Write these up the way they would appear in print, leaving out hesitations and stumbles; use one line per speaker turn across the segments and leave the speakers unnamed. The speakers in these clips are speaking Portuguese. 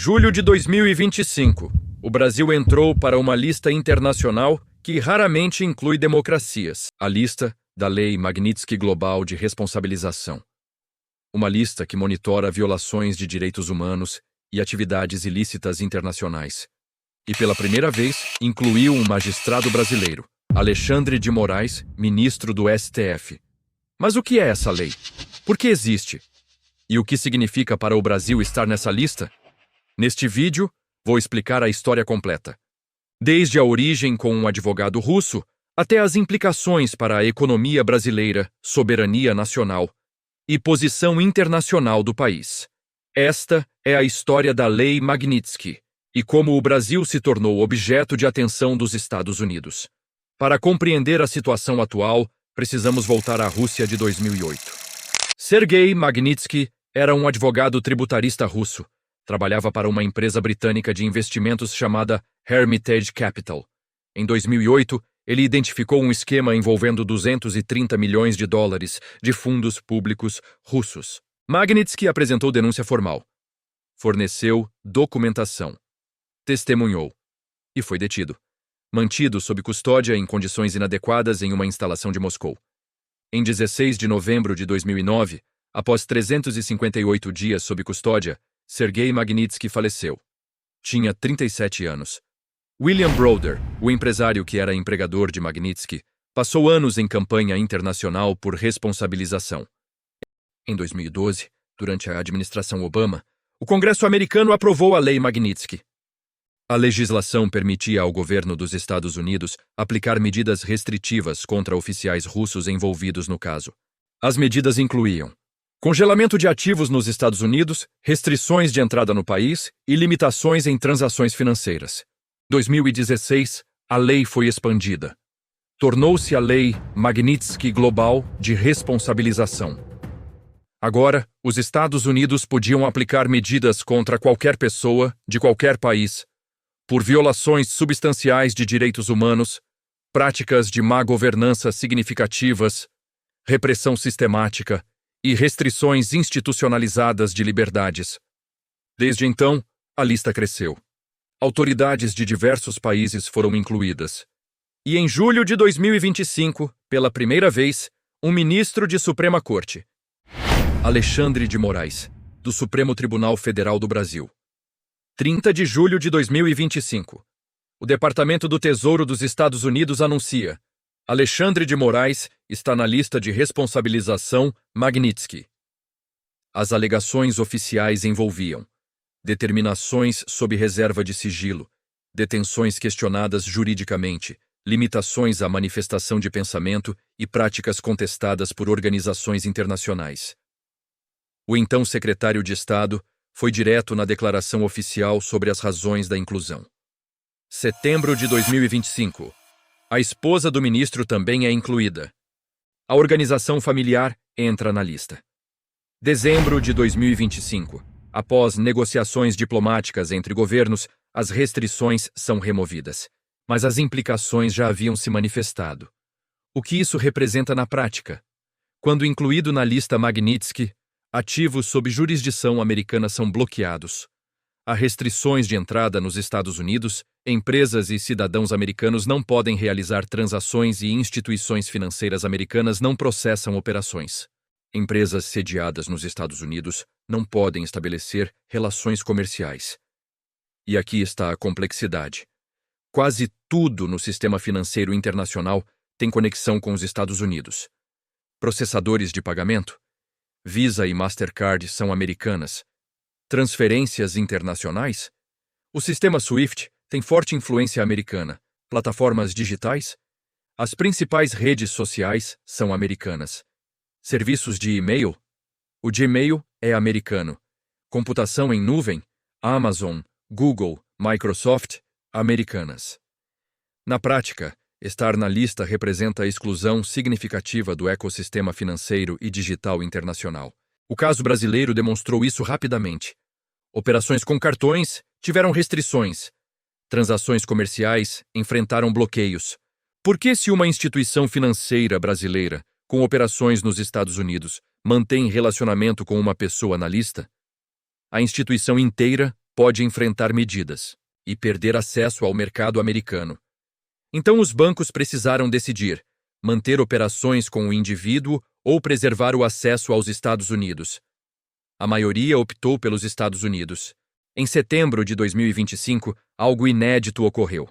Julho de 2025, o Brasil entrou para uma lista internacional que raramente inclui democracias, a lista da Lei Magnitsky Global de Responsabilização. Uma lista que monitora violações de direitos humanos e atividades ilícitas internacionais. E pela primeira vez, incluiu um magistrado brasileiro, Alexandre de Moraes, ministro do STF. Mas o que é essa lei? Por que existe? E o que significa para o Brasil estar nessa lista? Neste vídeo, vou explicar a história completa. Desde a origem com um advogado russo, até as implicações para a economia brasileira, soberania nacional e posição internacional do país. Esta é a história da Lei Magnitsky e como o Brasil se tornou objeto de atenção dos Estados Unidos. Para compreender a situação atual, precisamos voltar à Rússia de 2008. Sergei Magnitsky era um advogado tributarista russo. Trabalhava para uma empresa britânica de investimentos chamada Hermitage Capital. Em 2008, ele identificou um esquema envolvendo 230 milhões de dólares de fundos públicos russos. Magnitsky apresentou denúncia formal, forneceu documentação, testemunhou e foi detido, mantido sob custódia em condições inadequadas em uma instalação de Moscou. Em 16 de novembro de 2009, após 358 dias sob custódia, Sergei Magnitsky faleceu. Tinha 37 anos. William Browder, o empresário que era empregador de Magnitsky, passou anos em campanha internacional por responsabilização. Em 2012, durante a administração Obama, o Congresso americano aprovou a Lei Magnitsky. A legislação permitia ao governo dos Estados Unidos aplicar medidas restritivas contra oficiais russos envolvidos no caso. As medidas incluíam congelamento de ativos nos Estados Unidos, restrições de entrada no país e limitações em transações financeiras. Em 2016, a lei foi expandida. Tornou-se a Lei Magnitsky Global de Responsabilização. Agora, os Estados Unidos podiam aplicar medidas contra qualquer pessoa, de qualquer país, por violações substanciais de direitos humanos, práticas de má governança significativas, repressão sistemática e restrições institucionalizadas de liberdades. Desde então, a lista cresceu. Autoridades de diversos países foram incluídas. E em julho de 2025, pela primeira vez, um ministro de Suprema Corte, Alexandre de Moraes, do Supremo Tribunal Federal do Brasil. 30 de julho de 2025. O Departamento do Tesouro dos Estados Unidos anuncia: Alexandre de Moraes está na lista de responsabilização Magnitsky. As alegações oficiais envolviam determinações sob reserva de sigilo, detenções questionadas juridicamente, limitações à manifestação de pensamento e práticas contestadas por organizações internacionais. O então secretário de Estado foi direto na declaração oficial sobre as razões da inclusão. Setembro de 2025. A esposa do ministro também é incluída. A organização familiar entra na lista. Dezembro de 2025. Após negociações diplomáticas entre governos, as restrições são removidas. Mas as implicações já haviam se manifestado. O que isso representa na prática? Quando incluído na lista Magnitsky, ativos sob jurisdição americana são bloqueados. Há restrições de entrada nos Estados Unidos, empresas e cidadãos americanos não podem realizar transações e instituições financeiras americanas não processam operações. Empresas sediadas nos Estados Unidos não podem estabelecer relações comerciais. E aqui está a complexidade. Quase tudo no sistema financeiro internacional tem conexão com os Estados Unidos. Processadores de pagamento, Visa e Mastercard são americanas. Transferências internacionais? O sistema SWIFT tem forte influência americana. Plataformas digitais? As principais redes sociais são americanas. Serviços de e-mail? O Gmail é americano. Computação em nuvem? Amazon, Google, Microsoft, americanas. Na prática, estar na lista representa a exclusão significativa do ecossistema financeiro e digital internacional. O caso brasileiro demonstrou isso rapidamente. Operações com cartões tiveram restrições. Transações comerciais enfrentaram bloqueios. Por que, se uma instituição financeira brasileira, com operações nos Estados Unidos, mantém relacionamento com uma pessoa na lista, a instituição inteira pode enfrentar medidas e perder acesso ao mercado americano. Então os bancos precisaram decidir: manter operações com o indivíduo ou preservar o acesso aos Estados Unidos. A maioria optou pelos Estados Unidos. Em setembro de 2025, algo inédito ocorreu.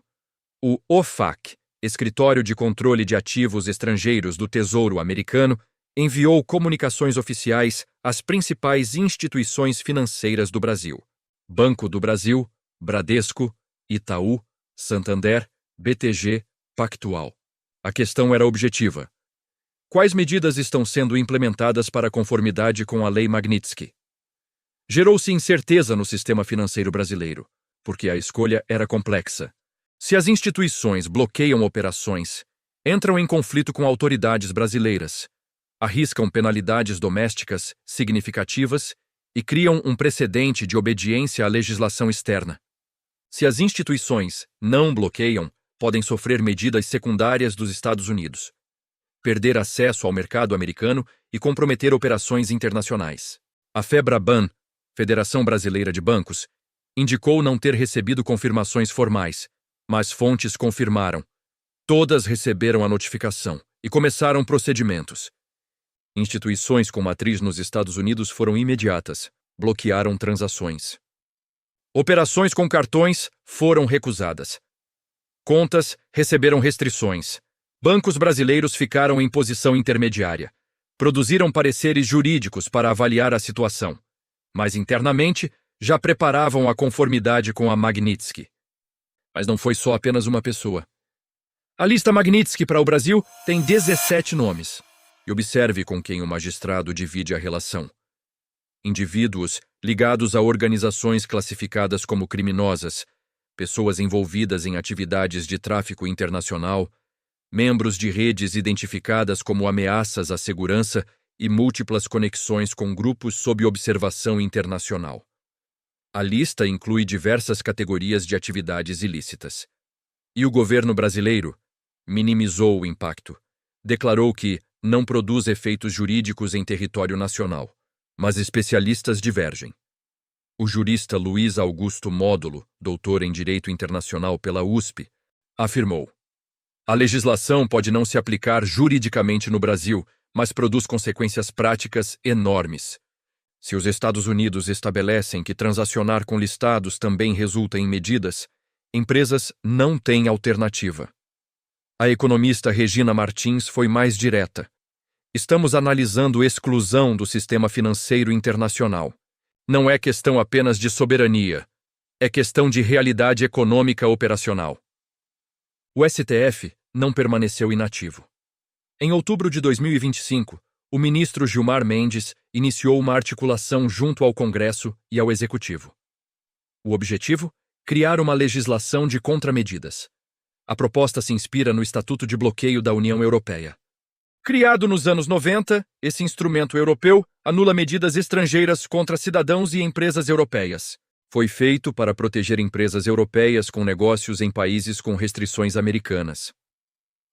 O OFAC, Escritório de Controle de Ativos Estrangeiros do Tesouro Americano, enviou comunicações oficiais às principais instituições financeiras do Brasil: Banco do Brasil, Bradesco, Itaú, Santander, BTG, Pactual. A questão era objetiva: quais medidas estão sendo implementadas para conformidade com a Lei Magnitsky? Gerou-se incerteza no sistema financeiro brasileiro, porque a escolha era complexa. Se as instituições bloqueiam operações, entram em conflito com autoridades brasileiras, arriscam penalidades domésticas significativas e criam um precedente de obediência à legislação externa. Se as instituições não bloqueiam, podem sofrer medidas secundárias dos Estados Unidos, perder acesso ao mercado americano e comprometer operações internacionais. A FEBRABAN, Federação Brasileira de Bancos, indicou não ter recebido confirmações formais, mas fontes confirmaram. Todas receberam a notificação e começaram procedimentos. Instituições com matriz nos Estados Unidos foram imediatas, bloquearam transações. Operações com cartões foram recusadas. Contas receberam restrições. Bancos brasileiros ficaram em posição intermediária. Produziram pareceres jurídicos para avaliar a situação, mas internamente já preparavam a conformidade com a Magnitsky. Mas não foi só apenas uma pessoa. A lista Magnitsky para o Brasil tem 17 nomes. E observe com quem o magistrado divide a relação. Indivíduos ligados a organizações classificadas como criminosas, pessoas envolvidas em atividades de tráfico internacional, membros de redes identificadas como ameaças à segurança e múltiplas conexões com grupos sob observação internacional. A lista inclui diversas categorias de atividades ilícitas. E o governo brasileiro minimizou o impacto. Declarou que não produz efeitos jurídicos em território nacional, mas especialistas divergem. O jurista Luiz Augusto Módulo, doutor em Direito Internacional pela USP, afirmou: a legislação pode não se aplicar juridicamente no Brasil, mas produz consequências práticas enormes. Se os Estados Unidos estabelecem que transacionar com listados também resulta em medidas, empresas não têm alternativa. A economista Regina Martins foi mais direta. Estamos analisando exclusão do sistema financeiro internacional. Não é questão apenas de soberania, é questão de realidade econômica operacional. O STF não permaneceu inativo. Em outubro de 2025, o ministro Gilmar Mendes iniciou uma articulação junto ao Congresso e ao Executivo. O objetivo? Criar uma legislação de contramedidas. A proposta se inspira no Estatuto de Bloqueio da União Europeia. Criado nos anos 90, esse instrumento europeu anula medidas estrangeiras contra cidadãos e empresas europeias. Foi feito para proteger empresas europeias com negócios em países com restrições americanas.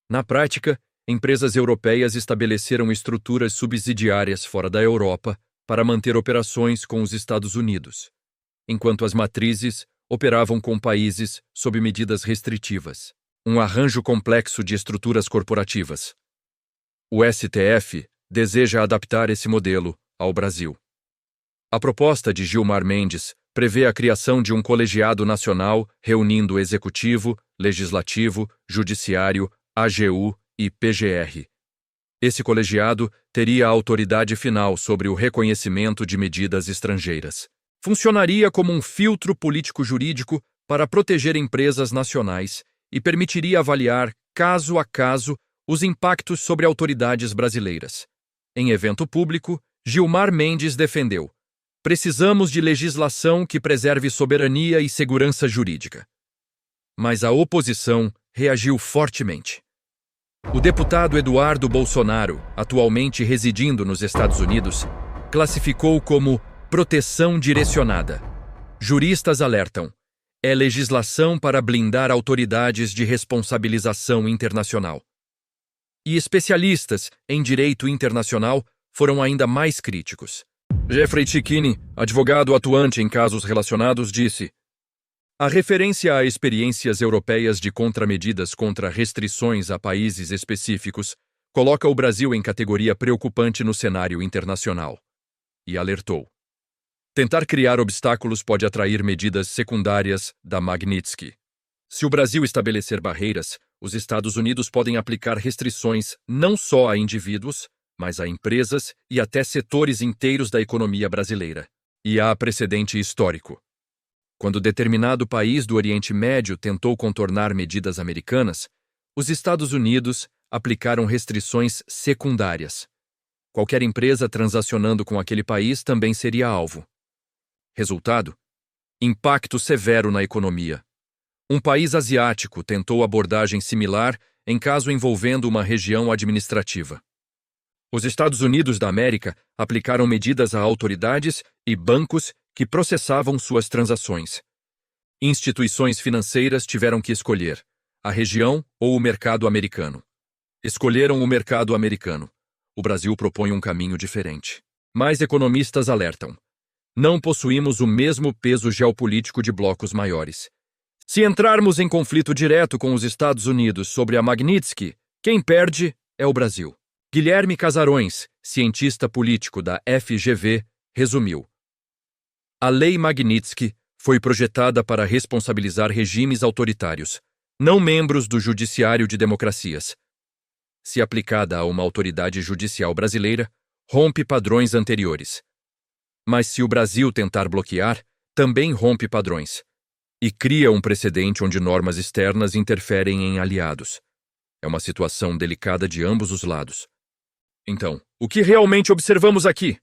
Na prática, empresas europeias estabeleceram estruturas subsidiárias fora da Europa para manter operações com os Estados Unidos, enquanto as matrizes operavam com países sob medidas restritivas. Um arranjo complexo de estruturas corporativas. O STF deseja adaptar esse modelo ao Brasil. A proposta de Gilmar Mendes prevê a criação de um colegiado nacional reunindo Executivo, Legislativo, Judiciário, AGU e PGR. Esse colegiado teria a autoridade final sobre o reconhecimento de medidas estrangeiras. Funcionaria como um filtro político-jurídico para proteger empresas nacionais e permitiria avaliar, caso a caso, os impactos sobre autoridades brasileiras. Em evento público, Gilmar Mendes defendeu: precisamos de legislação que preserve soberania e segurança jurídica. Mas a oposição reagiu fortemente. O deputado Eduardo Bolsonaro, atualmente residindo nos Estados Unidos, classificou como proteção direcionada. Juristas alertam: é legislação para blindar autoridades de responsabilização internacional. E especialistas em direito internacional foram ainda mais críticos. Jeffrey Cicchini, advogado atuante em casos relacionados, disse: a referência a experiências europeias de contramedidas contra restrições a países específicos coloca o Brasil em categoria preocupante no cenário internacional. E alertou: tentar criar obstáculos pode atrair medidas secundárias da Magnitsky. Se o Brasil estabelecer barreiras, os Estados Unidos podem aplicar restrições não só a indivíduos, mas a empresas e até setores inteiros da economia brasileira. E há precedente histórico. Quando determinado país do Oriente Médio tentou contornar medidas americanas, os Estados Unidos aplicaram restrições secundárias. Qualquer empresa transacionando com aquele país também seria alvo. Resultado: impacto severo na economia. Um país asiático tentou abordagem similar em caso envolvendo uma região administrativa. Os Estados Unidos da América aplicaram medidas a autoridades e bancos que processavam suas transações. Instituições financeiras tiveram que escolher a região ou o mercado americano. Escolheram o mercado americano. O Brasil propõe um caminho diferente. Mais economistas alertam: não possuímos o mesmo peso geopolítico de blocos maiores. Se entrarmos em conflito direto com os Estados Unidos sobre a Magnitsky, quem perde é o Brasil. Guilherme Casarões, cientista político da FGV, resumiu: a Lei Magnitsky foi projetada para responsabilizar regimes autoritários, não membros do judiciário de democracias. Se aplicada a uma autoridade judicial brasileira, rompe padrões anteriores. Mas se o Brasil tentar bloquear, também rompe padrões. E cria um precedente onde normas externas interferem em aliados. É uma situação delicada de ambos os lados. Então, o que realmente observamos aqui?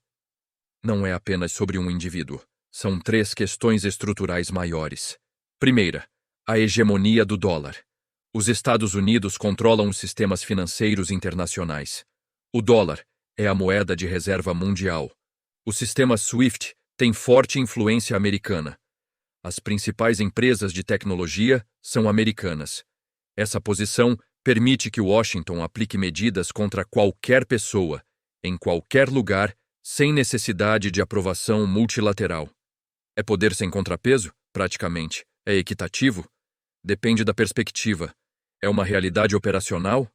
Não é apenas sobre um indivíduo. São 3 questões estruturais maiores. Primeira, a hegemonia do dólar. Os Estados Unidos controlam os sistemas financeiros internacionais. O dólar é a moeda de reserva mundial. O sistema SWIFT tem forte influência americana. As principais empresas de tecnologia são americanas. Essa posição permite que Washington aplique medidas contra qualquer pessoa, em qualquer lugar, sem necessidade de aprovação multilateral. É poder sem contrapeso? Praticamente. É equitativo? Depende da perspectiva. É uma realidade operacional?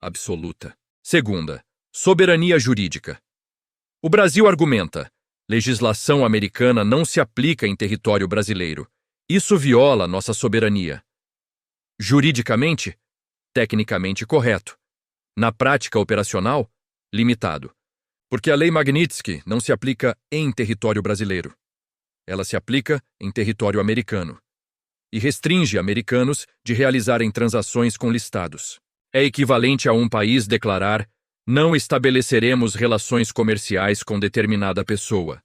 Absoluta. Segunda, soberania jurídica. O Brasil argumenta: legislação americana não se aplica em território brasileiro. Isso viola nossa soberania. Juridicamente, tecnicamente correto. Na prática operacional, limitado. Porque a Lei Magnitsky não se aplica em território brasileiro. Ela se aplica em território americano e restringe americanos de realizarem transações com listados. É equivalente a um país declarar: não estabeleceremos relações comerciais com determinada pessoa.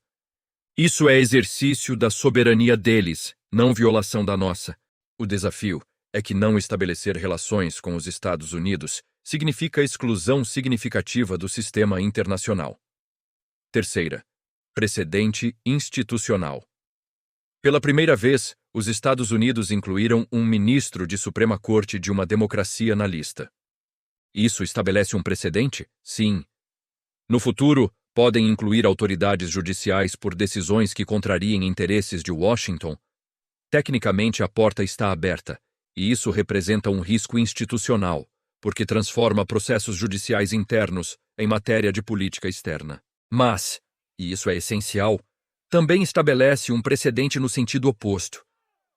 Isso é exercício da soberania deles, não violação da nossa. O desafio é que não estabelecer relações com os Estados Unidos significa exclusão significativa do sistema internacional. Terceira, precedente institucional. Pela primeira vez, os Estados Unidos incluíram um ministro de Suprema Corte de uma democracia na lista. Isso estabelece um precedente? Sim. No futuro, podem incluir autoridades judiciais por decisões que contrariem interesses de Washington. Tecnicamente, a porta está aberta, e isso representa um risco institucional, porque transforma processos judiciais internos em matéria de política externa. Mas, e isso é essencial, também estabelece um precedente no sentido oposto.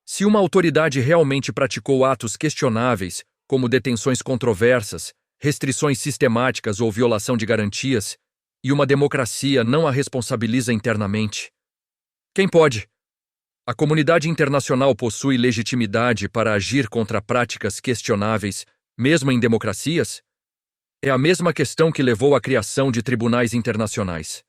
Se uma autoridade realmente praticou atos questionáveis, como detenções controversas, restrições sistemáticas ou violação de garantias, e uma democracia não a responsabiliza internamente, quem pode? A comunidade internacional possui legitimidade para agir contra práticas questionáveis, mesmo em democracias? É a mesma questão que levou à criação de tribunais internacionais.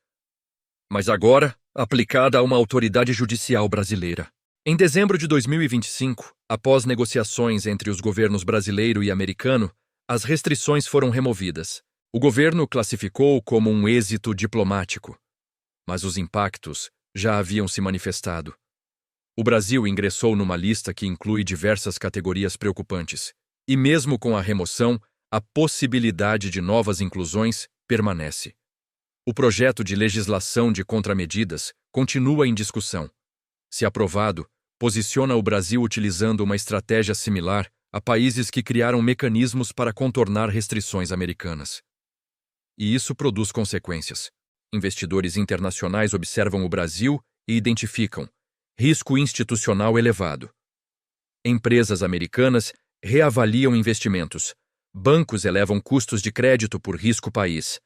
Mas agora, aplicada a uma autoridade judicial brasileira. Em dezembro de 2025, após negociações entre os governos brasileiro e americano, as restrições foram removidas. O governo classificou como um êxito diplomático, mas os impactos já haviam se manifestado. O Brasil ingressou numa lista que inclui diversas categorias preocupantes, e mesmo com a remoção, a possibilidade de novas inclusões permanece. O projeto de legislação de contramedidas continua em discussão. Se aprovado, posiciona o Brasil utilizando uma estratégia similar a países que criaram mecanismos para contornar restrições americanas. E isso produz consequências. Investidores internacionais observam o Brasil e identificam risco institucional elevado. Empresas americanas reavaliam investimentos. Bancos elevam custos de crédito por risco país.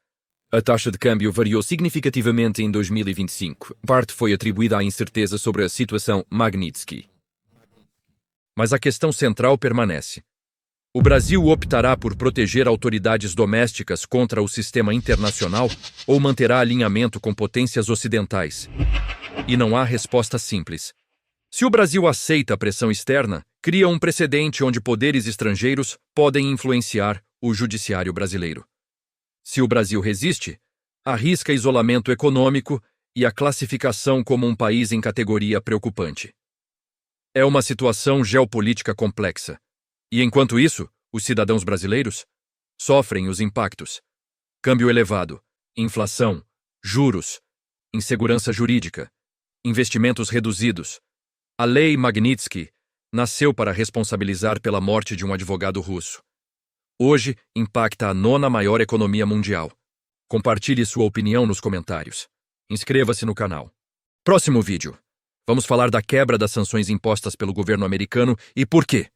A taxa de câmbio variou significativamente em 2025. Parte foi atribuída à incerteza sobre a situação Magnitsky. Mas a questão central permanece. O Brasil optará por proteger autoridades domésticas contra o sistema internacional ou manterá alinhamento com potências ocidentais? E não há resposta simples. Se o Brasil aceita a pressão externa, cria um precedente onde poderes estrangeiros podem influenciar o judiciário brasileiro. Se o Brasil resiste, arrisca isolamento econômico e a classificação como um país em categoria preocupante. É uma situação geopolítica complexa. E enquanto isso, os cidadãos brasileiros sofrem os impactos. Câmbio elevado, inflação, juros, insegurança jurídica, investimentos reduzidos. A Lei Magnitsky nasceu para responsabilizar pela morte de um advogado russo. Hoje, impacta a 9ª maior economia mundial. Compartilhe sua opinião nos comentários. Inscreva-se no canal. Próximo vídeo. Vamos falar da quebra das sanções impostas pelo governo americano e por quê.